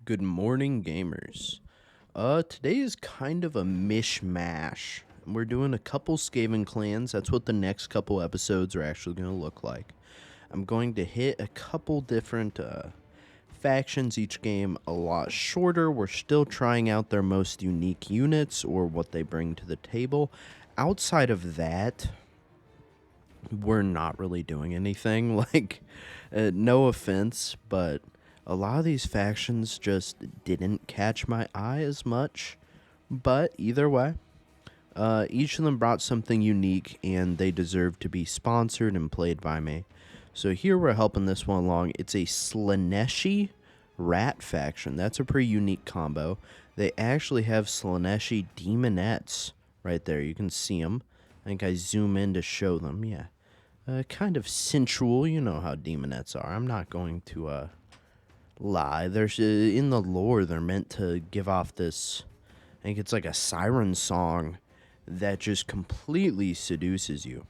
Good morning, gamers. Today is kind of a mishmash. We're doing a couple Skaven clans. That's what the next couple episodes are actually going to look like. I'm going to hit a couple different factions each game, a lot shorter. We're still trying out their most unique units or what they bring to the table. Outside of that, we're not really doing anything. No offense, but a lot of these factions just didn't catch my eye as much. But either way, each of them brought something unique, and they deserve to be sponsored and played by me. So here we're helping this one along. It's a Slaneshi Rat faction. That's a pretty unique combo. They actually have Slaneshi Demonettes right there. You can see them. I think I zoom in to show them. Yeah. Kind of sensual. You know how demonettes are. I'm not going to lie. There's in the lore, they're meant to give off this. I think it's like a siren song that just completely seduces you.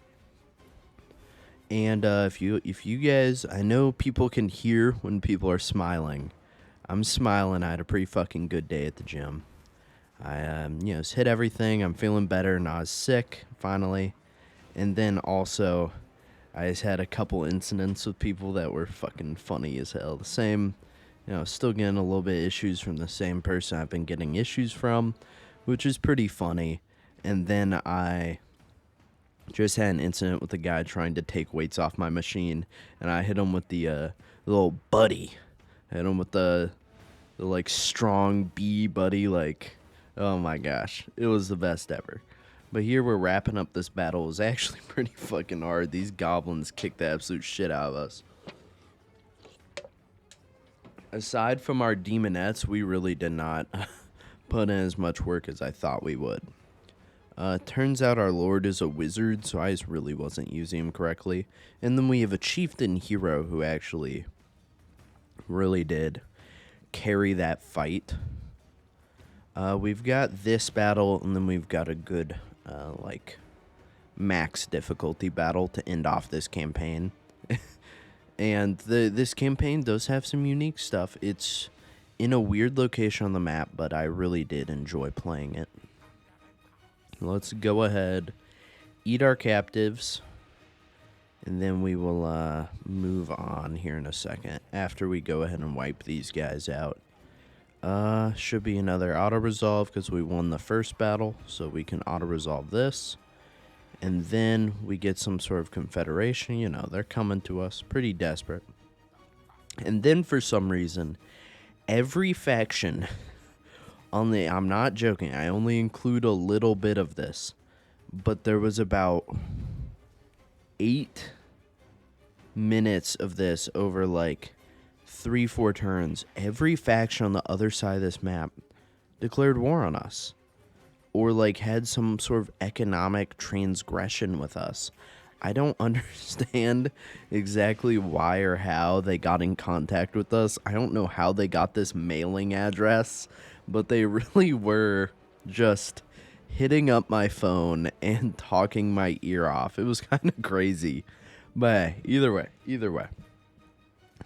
And if you guys, I know people can hear when people are smiling. I'm smiling. I had a pretty fucking good day at the gym. I just hit everything. I'm feeling better. Not as sick finally. And then also, I just had a couple incidents with people that were fucking funny as hell. The same, still getting a little bit of issues from the same person I've been getting issues from, which is pretty funny. And then I just had an incident with a guy trying to take weights off my machine, and I hit him with the little buddy. I hit him with the like strong B buddy, like, oh my gosh, it was the best ever. But here we're wrapping up this battle. It was actually pretty fucking hard. These goblins kicked the absolute shit out of us. Aside from our demonettes, we really did not put in as much work as I thought we would. Turns out our lord is a wizard, so I just really wasn't using him correctly. And then we have a chieftain hero who actually really did carry that fight. We've got this battle, and then we've got a good, max difficulty battle to end off this campaign. And this campaign does have some unique stuff. It's in a weird location on the map, but I really did enjoy playing it. Let's go ahead, eat our captives, and then we will move on here in a second after we go ahead and wipe these guys out. Should be another auto-resolve because we won the first battle, so we can auto-resolve this. And then we get some sort of confederation. They're coming to us pretty desperate. And then for some reason, every faction I'm not joking, I only include a little bit of this, but there was about 8 minutes of this over like 3-4 turns. Every faction on the other side of this map declared war on us, or like had some sort of economic transgression with us. I don't understand exactly why or how they got in contact with us. I don't know how they got this mailing address, but they really were just hitting up my phone and talking my ear off. It was kind of crazy. But hey, either way.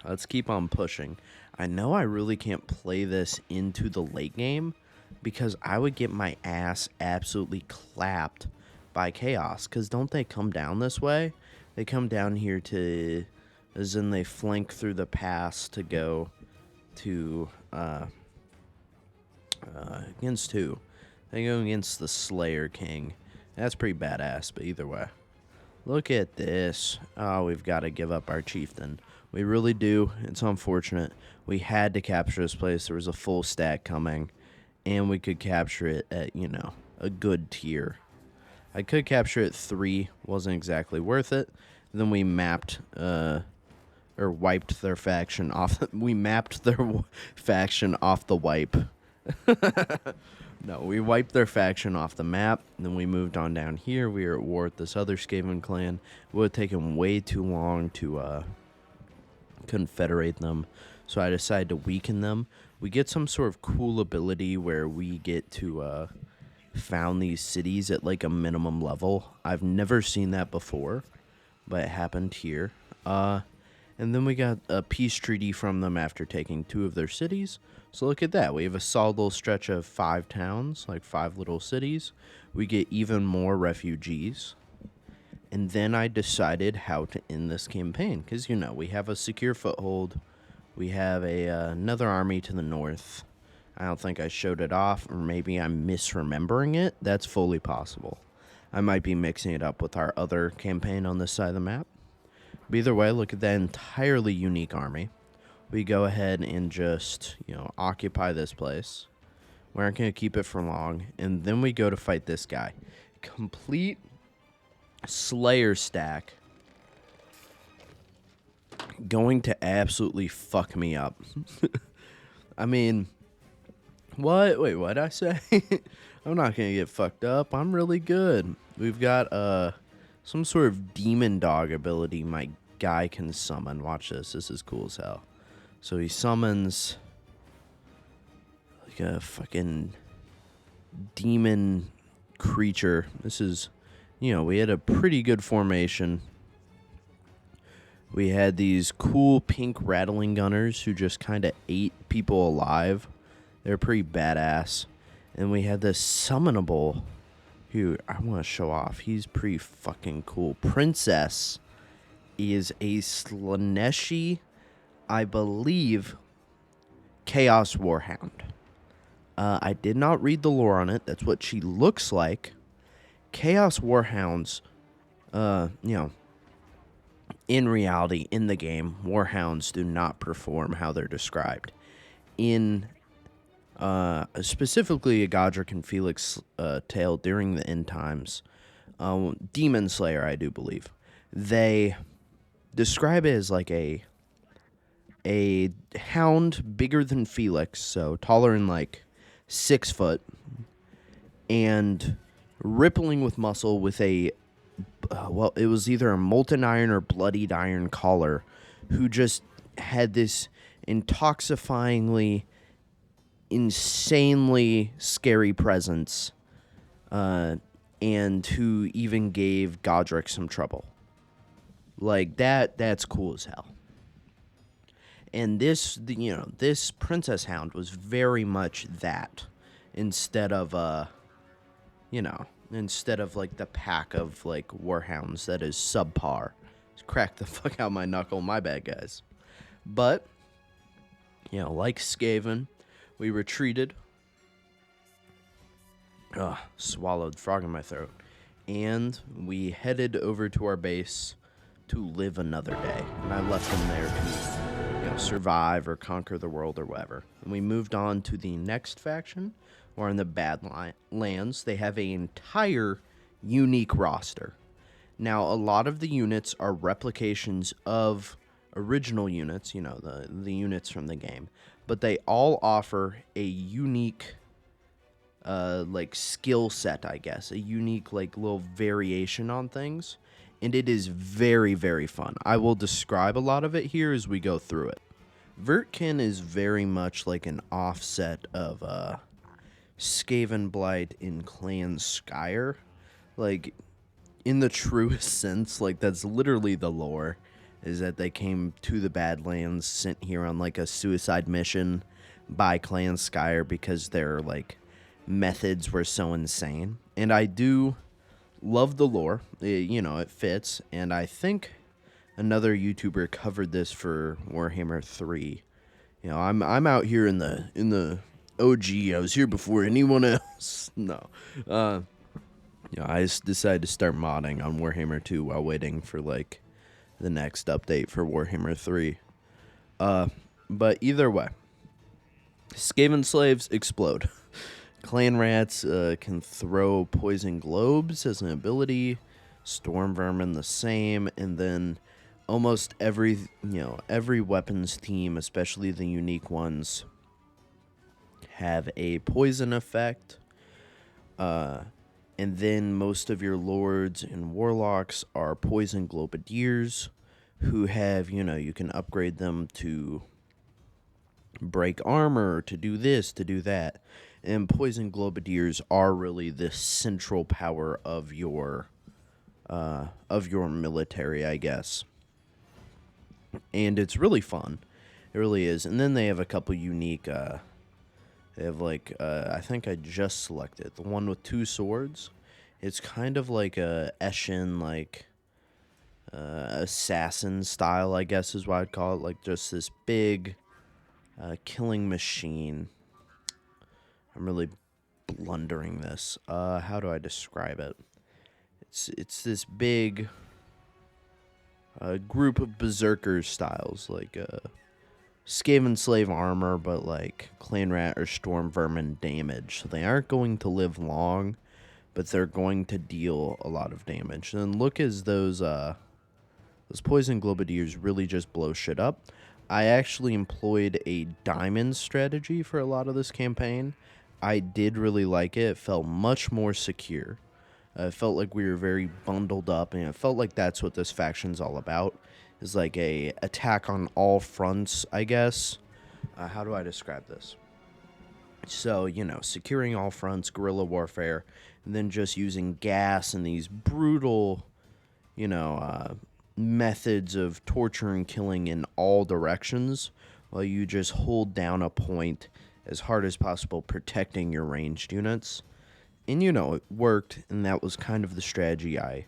Let's keep on pushing. I know I really can't play this into the late game because I would get my ass absolutely clapped by chaos. Because don't they come down this way? They come down here to, as in they flank through the pass to go to, against who? They go against the Slayer King. That's pretty badass, but either way. Look at this. Oh, we've got to give up our chieftain. We really do. It's unfortunate. We had to capture this place. There was a full stack coming, and we could capture it at, a good tier. I could capture it 3. Wasn't exactly worth it. Then we mapped, or wiped their faction off. We mapped their faction off the wipe. No, we wiped their faction off the map, and then we moved on down here. We were at war with this other Skaven clan. It would have taken way too long to confederate them, so I decided to weaken them. We get some sort of cool ability where we get to found these cities at like a minimum level. I've never seen that before, but it happened here. And then we got a peace treaty from them after taking 2 of their cities. So look at that. We have a solid little stretch of 5 towns, like 5 little cities. We get even more refugees. And then I decided how to end this campaign. Because, we have a secure foothold. We have another army to the north. I don't think I showed it off, or maybe I'm misremembering it. That's fully possible. I might be mixing it up with our other campaign on this side of the map. But either way, look at that entirely unique army. We go ahead and just, occupy this place. We aren't going to keep it for long. And then we go to fight this guy. Complete Slayer stack. Going to absolutely fuck me up. I mean, what? Wait, what'd I say? I'm not going to get fucked up. I'm really good. We've got, some sort of demon dog ability my guy can summon. Watch this. This is cool as hell. So he summons like a fucking demon creature. This is, we had a pretty good formation. We had these cool pink rattling gunners who just kind of ate people alive. They're pretty badass. And we had this summonable who I want to show off. He's pretty fucking cool. Princess is a Slaneshi, I believe, Chaos Warhound. I did not read the lore on it. That's what she looks like. Chaos Warhounds, in reality, in the game, Warhounds do not perform how they're described. In specifically a Godric and Felix tale during the end times, Demon Slayer, I do believe, they describe it as like a hound bigger than Felix, so taller than like 6 foot, and rippling with muscle with a it was either a molten iron or bloodied iron collar, who just had this intoxifyingly, insanely scary presence, and who even gave Godric some trouble. Like, that's cool as hell. And this Princess Hound was very much that, instead of like the pack of like Warhounds that is subpar. Just crack the fuck out my knuckle, my bad, guys. But, like Skaven, we retreated. Swallowed frog in my throat. And we headed over to our base to live another day. And I left them there to, survive or conquer the world or whatever. And we moved on to the next faction, or in the Badlands. They have an entire unique roster. Now, a lot of the units are replications of original units, the units from the game. But they all offer a unique, skill set, I guess. A unique, little variation on things. And it is very, very fun. I will describe a lot of it here as we go through it. Vertkin is very much like an offset of Skaven Blight in Clan Skyer. Like, in the truest sense, that's literally the lore, is that they came to the Badlands, sent here on, a suicide mission by Clan Skyer because their, methods were so insane. And I do love the lore. It fits. And I think another YouTuber covered this for Warhammer 3. I'm out here in the OG. I was here before anyone else. No. I just decided to start modding on Warhammer 2 while waiting for, the next update for Warhammer 3. But either way, Skaven slaves explode. Clan rats can throw poison globes as an ability. Storm vermin the same. And then almost every weapons team, especially the unique ones, have a poison effect. And then most of your lords and warlocks are poison globadiers, who have, you can upgrade them to break armor, to do this, to do that. And poison globadiers are really the central power of your military, I guess. and it's really fun. It really is. And then they have a couple unique. They have I think I just selected the one with two swords. It's kind of like a Eshin assassin style, I guess is what I'd call it. Like just this big killing machine. I'm really blundering this. How do I describe it? It's this big group of berserker styles, like Skaven slave armor, but like clan rat or storm vermin damage. So they aren't going to live long, but they're going to deal a lot of damage. And look as those poison globadiers really just blow shit up. I actually employed a diamond strategy for a lot of this campaign. I did really like it. It felt much more secure. It felt like we were very bundled up, and it felt like that's what this faction's all about. Is like a attack on all fronts, I guess. How do I describe this? So, securing all fronts, guerrilla warfare, and then just using gas and these brutal, methods of torture and killing in all directions, while you just hold down a point as hard as possible, protecting your ranged units. And, it worked, and that was kind of the strategy I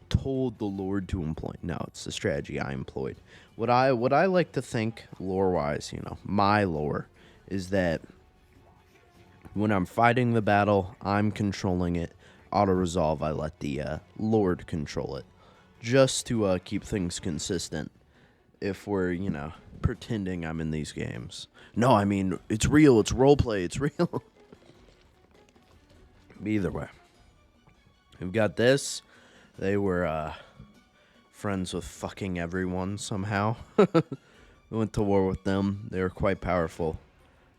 told the Lord to employ. No, it's the strategy I employed. What I like to think, lore-wise, my lore, is that when I'm fighting the battle, I'm controlling it. Auto-resolve, I let the Lord control it. Just to keep things consistent if we're, pretending I'm in these games. No, I mean, it's real, it's roleplay, it's real. Either way. We've got this. They were friends with fucking everyone somehow. We went to war with them. They were quite powerful.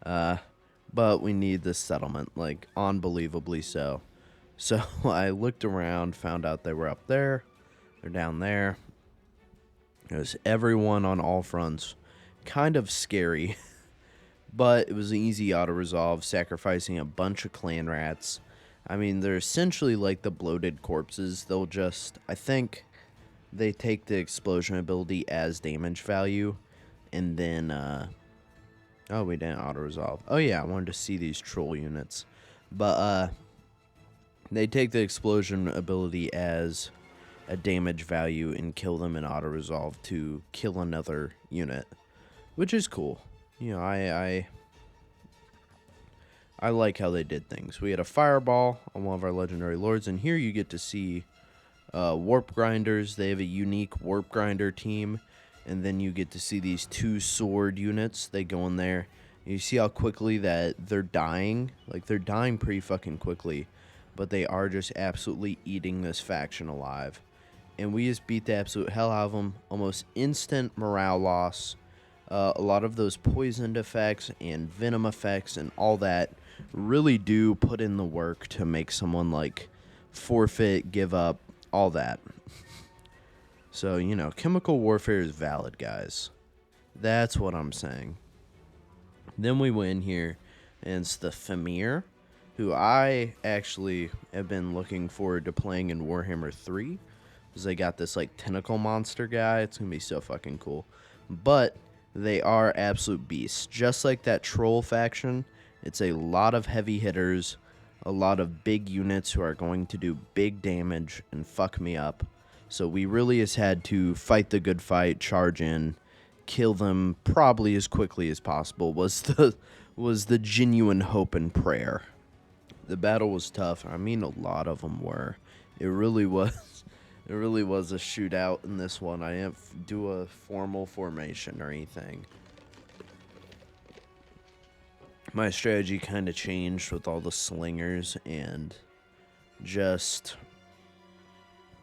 But we need this settlement, like, unbelievably so. So I looked around, found out they were up there. They're down there. There's everyone on all fronts. Kind of scary. But it was an easy auto-resolve, sacrificing a bunch of clan rats. I mean, they're essentially like the bloated corpses. They'll just, I think they take the explosion ability as damage value. And then, oh, we didn't auto-resolve. Oh, yeah, I wanted to see these troll units. But, they take the explosion ability as a damage value and kill them in auto-resolve to kill another unit. Which is cool. I like how they did things. We had a fireball on one of our legendary lords, and here you get to see warp grinders. They have a unique warp grinder team, and then you get to see these two sword units. They go in there. And you see how quickly that they're dying. Like, they're dying pretty fucking quickly, but they are just absolutely eating this faction alive. And we just beat the absolute hell out of them. Almost instant morale loss. A lot of those poisoned effects and venom effects and all that really do put in the work to make someone like forfeit, give up, all that. So, chemical warfare is valid, guys. That's what I'm saying. Then we went in here, and it's the Famir, who I actually have been looking forward to playing in Warhammer 3. Because they got this, like, tentacle monster guy. It's going to be so fucking cool. But they are absolute beasts. Just like that troll faction, it's a lot of heavy hitters, a lot of big units who are going to do big damage and fuck me up. So we really has had to fight the good fight, charge in, kill them probably as quickly as possible was the genuine hope and prayer. The battle was tough. I mean, a lot of them were. It really was. It really was a shootout in this one. I didn't do a formal formation or anything. My strategy kind of changed with all the slingers and just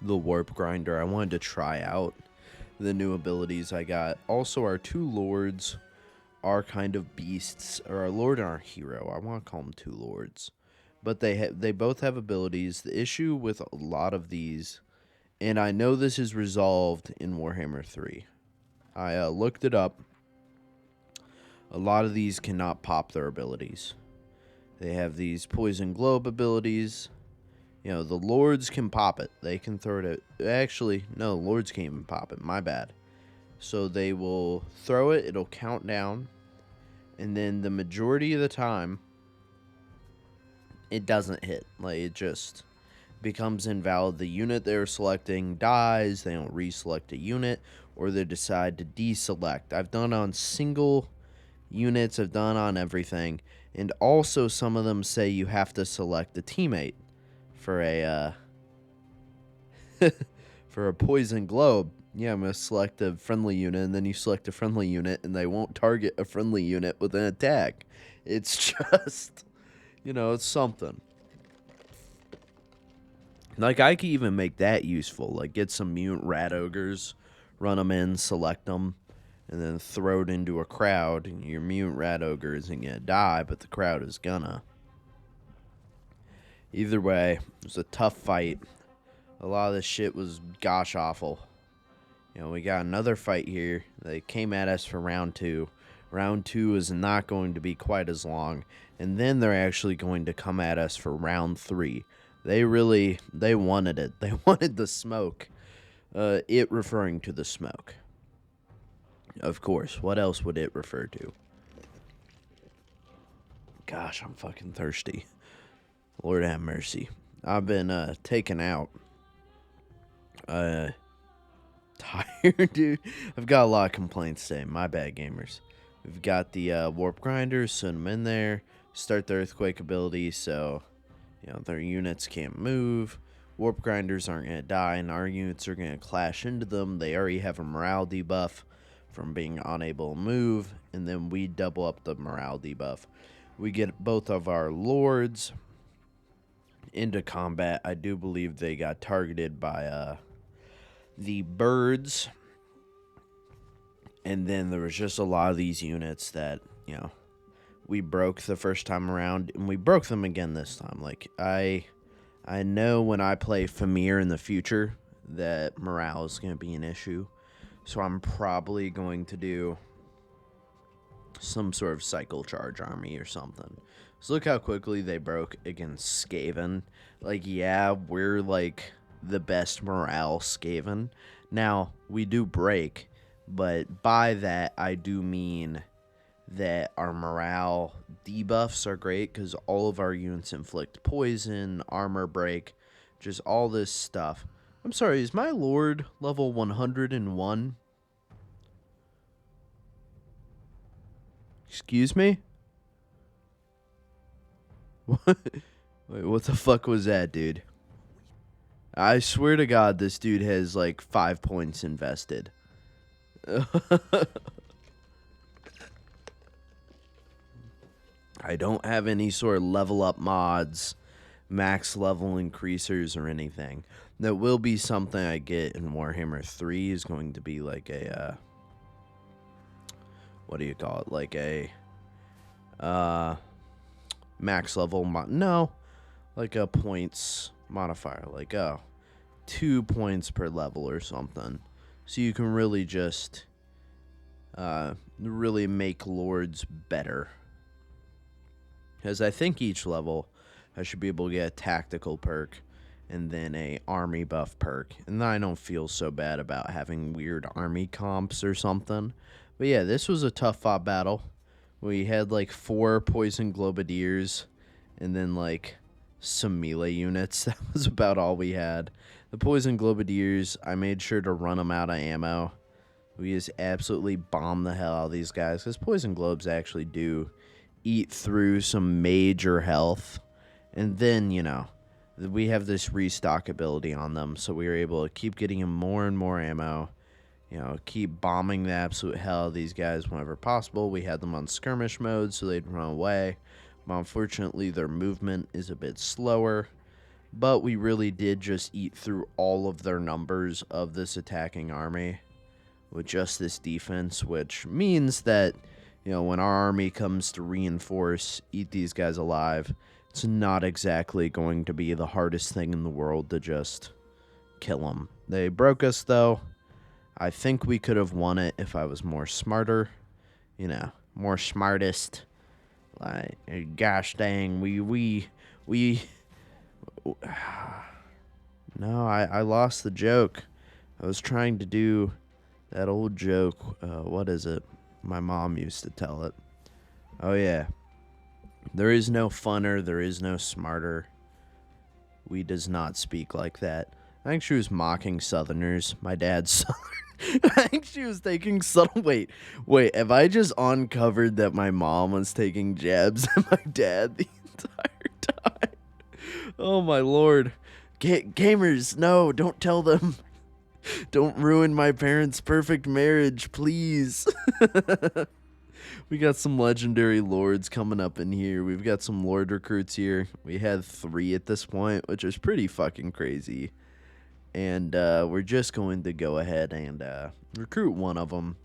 the warp grinder. I wanted to try out the new abilities I got. Also, our two lords are kind of beasts, or our lord and our hero. I want to call them two lords, but they both have abilities. The issue with a lot of these, and I know this is resolved in Warhammer 3. I looked it up. A lot of these cannot pop their abilities. They have these poison globe abilities. The lords can pop it. They can throw it at... Actually, no, lords can't even pop it. My bad. So they will throw it, it'll count down, and then the majority of the time, it doesn't hit. Like, it just becomes invalid. The unit they're selecting dies, they don't reselect a unit, or they decide to deselect. I've done on single units, I've done on everything, and also some of them say you have to select a teammate for a for a poison globe. Yeah, I'm gonna select a friendly unit, and then you select a friendly unit, and they won't target a friendly unit with an attack. It's just, it's something. Like, I could even make that useful. Like, get some mutant rat ogres, run them in, select them, and then throw it into a crowd. And your mutant rat ogre isn't going to die, but the crowd is gonna. Either way, it was a tough fight. A lot of this shit was gosh awful. We got another fight here. They came at us for round 2. Round 2 is not going to be quite as long. And then they're actually going to come at us for round 3. They wanted it. They wanted the smoke. It referring to the smoke. Of course. What else would it refer to? Gosh, I'm fucking thirsty. Lord have mercy. I've been taken out. Tired, dude. I've got a lot of complaints today. My bad, gamers. We've got the warp grinders, send them in there. Start the earthquake ability, so their units can't move. Warp grinders aren't going to die, and our units are going to clash into them. They already have a morale debuff from being unable to move, and then we double up the morale debuff. We get both of our lords into combat. I do believe they got targeted by the birds, and then there was just a lot of these units that, we broke the first time around, and we broke them again this time. Like, I know when I play Famir in the future that morale is going to be an issue, so I'm probably going to do some sort of cycle charge army or something. So look how quickly they broke against Skaven. Like, yeah, we're like the best morale Skaven. Now, we do break, but by that I do mean that our morale debuffs are great because all of our units inflict poison, armor break, just all this stuff. I'm sorry, is my lord level 101? Excuse me? What? Wait, what the fuck was that, dude? I swear to God, this dude has like 5 points invested. I don't have any sort of level up mods, max level increasers, or anything. That will be something I get in Warhammer 3 is going to be like a, what do you call it? Like a, max level mod. No, like a points modifier. Like, 2 points per level or something. So you can really just, really make lords better. Because I think each level I should be able to get a tactical perk and then a army buff perk. And then I don't feel so bad about having weird army comps or something. But yeah, this was a tough fought battle. We had like 4 poison globadiers and then like some melee units. That was about all we had. The poison globadiers, I made sure to run them out of ammo. We just absolutely bombed the hell out of these guys. Because poison globes actually do eat through some major health, and then we have this restock ability on them, so we were able to keep getting them more and more ammo, keep bombing the absolute hell out of these guys whenever possible. We had them on skirmish mode so they'd run away, but unfortunately their movement is a bit slower, but we really did just eat through all of their numbers of this attacking army with just this defense, which means that when our army comes to reinforce, eat these guys alive, it's not exactly going to be the hardest thing in the world to just kill them. They broke us, though. I think we could have won it if I was more smarter. More smartest. Like, gosh dang, we no, I lost the joke. I was trying to do That old joke, what is it? My mom used to tell it. Oh, yeah. There is no funner, there is no smarter. We does not speak like that. I think she was mocking Southerners. My dad's Southern. I think she was taking subtle. Wait. Have I just uncovered that my mom was taking jabs at my dad the entire time? Oh my lord. Gamers, no, don't tell them. Don't ruin my parents' perfect marriage, please. We got some legendary lords coming up in here. We've got some lord recruits here. We had 3 at this point, which is pretty fucking crazy. And we're just going to go ahead and recruit one of them.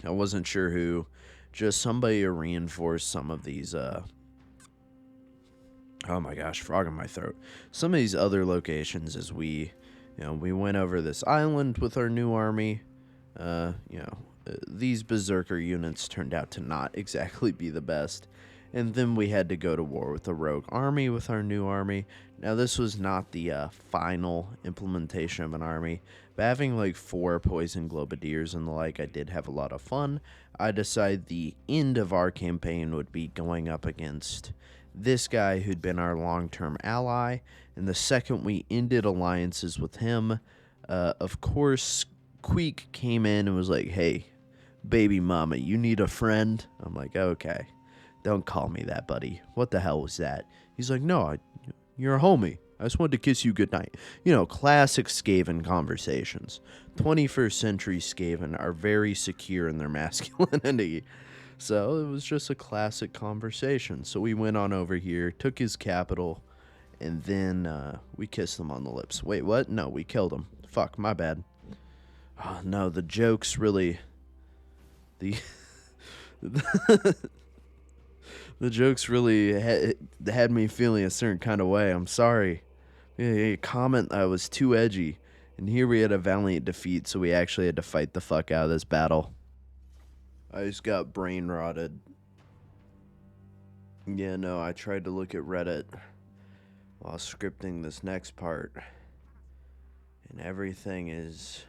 I wasn't sure who. Just somebody to reinforce some of these... oh my gosh, frog in my throat. Some of these other locations as we went over this island with our new army. These berserker units turned out to not exactly be the best. And then we had to go to war with the rogue army with our new army. Now, this was not the final implementation of an army, but having like 4 poison globadiers and the like, I did have a lot of fun. I decided the end of our campaign would be going up against this guy who'd been our long-term ally, and the second we ended alliances with him, of course, Queek came in and was like, hey, baby mama, you need a friend? I'm like, okay. Don't call me that, buddy. What the hell was that? He's like, no, you're a homie. I just wanted to kiss you goodnight. Classic Skaven conversations. 21st century Skaven are very secure in their masculinity. So it was just a classic conversation. So we went on over here, took his capital, and then we kissed him on the lips. Wait, what? No, we killed him. Fuck, my bad. Oh, no, the jokes really... The jokes really had me feeling a certain kind of way. I'm sorry. A comment I was too edgy. And here we had a valiant defeat, so we actually had to fight the fuck out of this battle. I just got brain rotted. Yeah, no, I tried to look at Reddit while scripting this next part. And everything is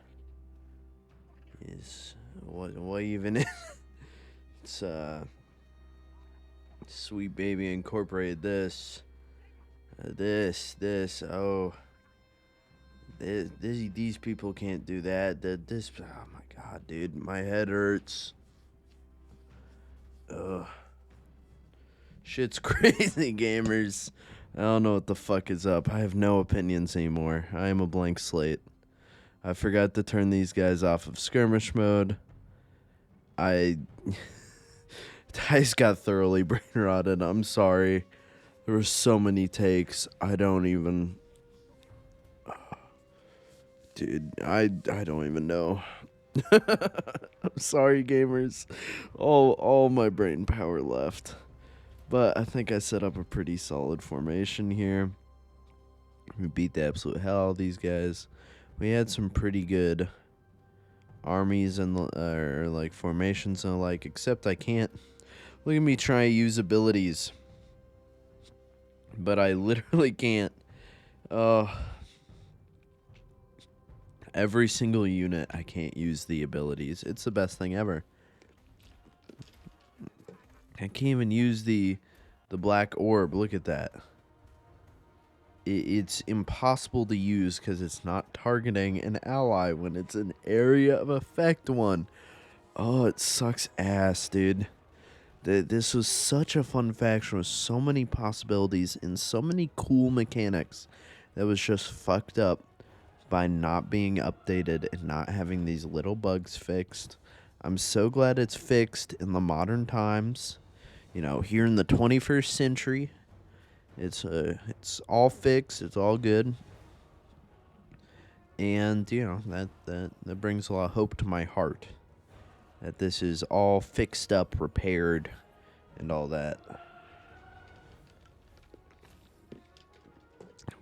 what even is... It's, Sweet Baby incorporated this. These people can't do that. Oh my god, dude, my head hurts. Ugh. Shit's crazy, gamers. I don't know what the fuck is up. I have no opinions anymore. I am a blank slate. I forgot to turn these guys off of skirmish mode. I just got thoroughly brain rotted. I'm sorry. There were so many takes. I don't even... Dude, I don't even know. I'm sorry, gamers. All my brain power left. But I think I set up a pretty solid formation here. We beat the absolute hell out of these guys. We had some pretty good armies and like formations and the like, except I can't. Look at me try to use abilities. But I literally can't. Every single unit, I can't use the abilities. It's the best thing ever. I can't even use the black orb. Look at that. It's impossible to use because it's not targeting an ally when it's an area of effect one. Oh, it sucks ass, dude. This was such a fun faction with so many possibilities and so many cool mechanics that was just fucked up by not being updated and not having these little bugs fixed. I'm so glad it's fixed in the modern times. Here in the 21st century, it's all fixed. It's all good. And, that brings a lot of hope to my heart. That this is all fixed up, repaired, and all that.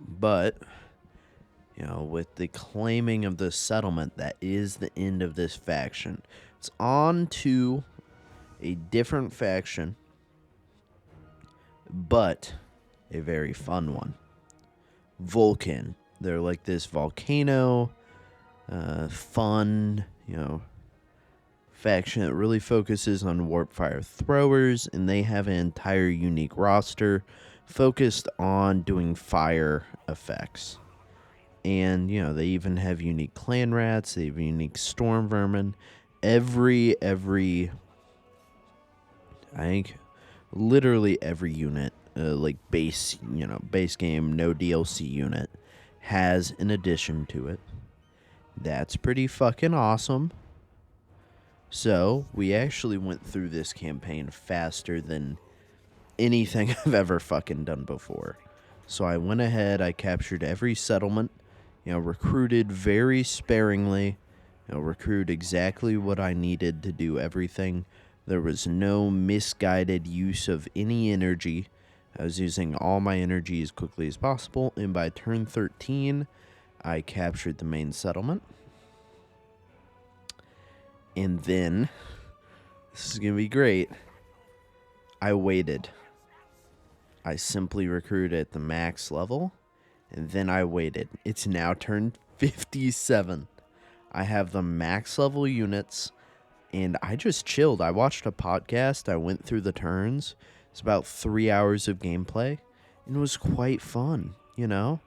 But, with the claiming of the settlement, that is the end of this faction. It's on to a different faction, but a very fun one. Vulcan. They're like this volcano. fun, faction that really focuses on warp fire throwers, and they have an entire unique roster focused on doing fire effects. And, they even have unique clan rats, they have unique storm vermin. I think, literally every unit, like base game, no DLC unit, has an addition to it. That's pretty fucking awesome. So, we actually went through this campaign faster than anything I've ever fucking done before. So I went ahead, I captured every settlement, recruited very sparingly, recruited exactly what I needed to do everything. There was no misguided use of any energy. I was using all my energy as quickly as possible, and by turn 13, I captured the main settlement. And then, this is going to be great, I waited. I simply recruited at the max level, and then I waited. It's now turn 57. I have the max level units, and I just chilled. I watched a podcast. I went through the turns. It's about 3 hours of gameplay, and it was quite fun, And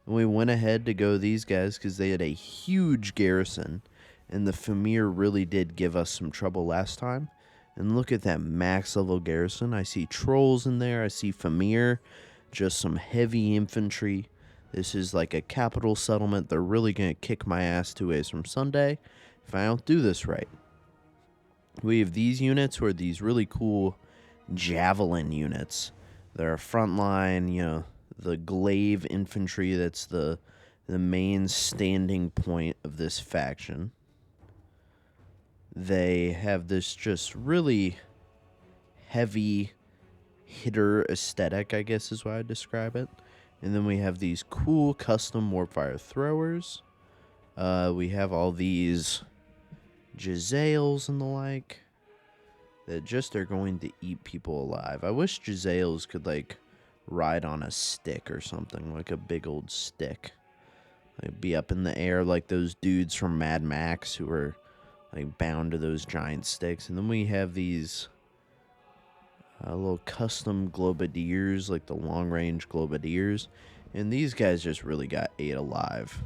we went ahead to go these guys because they had a huge garrison, and the Famir really did give us some trouble last time. And look at that max level garrison. I see trolls in there. I see Famir, just some heavy infantry. This is like a capital settlement. They're really going to kick my ass 2 days from Sunday if I don't do this right. We have these units who are these really cool javelin units. They're a frontline, the glaive infantry. That's the main standing point of this faction. They have this just really heavy hitter aesthetic, I guess is why I describe it. And then we have these cool custom warpfire throwers. We have all these Jezzails and the like that just are going to eat people alive. I wish Jezzails could, ride on a stick or something, like a big old stick. Like, be up in the air like those dudes from Mad Max who are bound to those giant sticks. And then we have these little custom globadiers, like the long-range globadiers. And these guys just really got ate alive.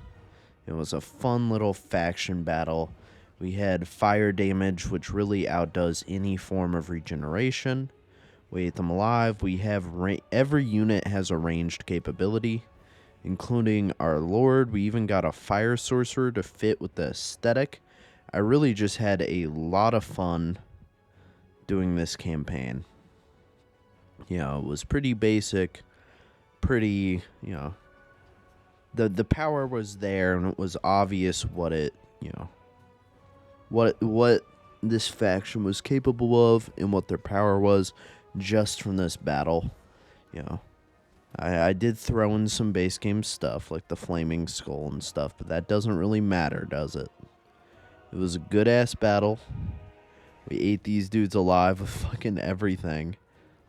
It was a fun little faction battle. We had fire damage, which really outdoes any form of regeneration. We ate them alive. We have every unit has a ranged capability, including our Lord. We even got a fire sorcerer to fit with the aesthetic. I really just had a lot of fun doing this campaign. It was pretty basic, pretty, the power was there, and it was obvious what it, what this faction was capable of and what their power was just from this battle. I did throw in some base game stuff, like the flaming skull and stuff, but that doesn't really matter, does it? It was a good-ass battle. We ate these dudes alive with fucking everything.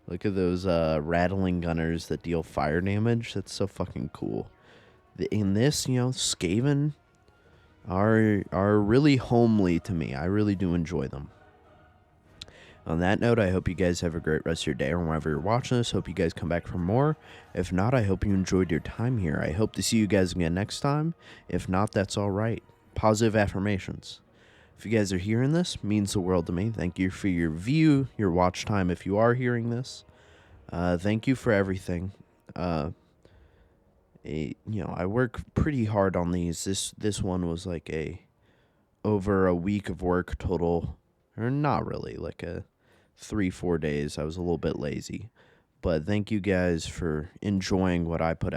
Look at those rattling gunners that deal fire damage. That's so fucking cool. In this, Skaven are really homely to me. I really do enjoy them. On that note, I hope you guys have a great rest of your day or whenever you're watching this. Hope you guys come back for more. If not, I hope you enjoyed your time here. I hope to see you guys again next time. If not, that's all right. Positive affirmations. If you guys are hearing this, it means the world to me. Thank you for your view, your watch time if you are hearing this. Thank you for everything. I work pretty hard on these. This one was over a week of work total. Or not really, 3-4 days. I was a little bit lazy. But thank you guys for enjoying what I put out.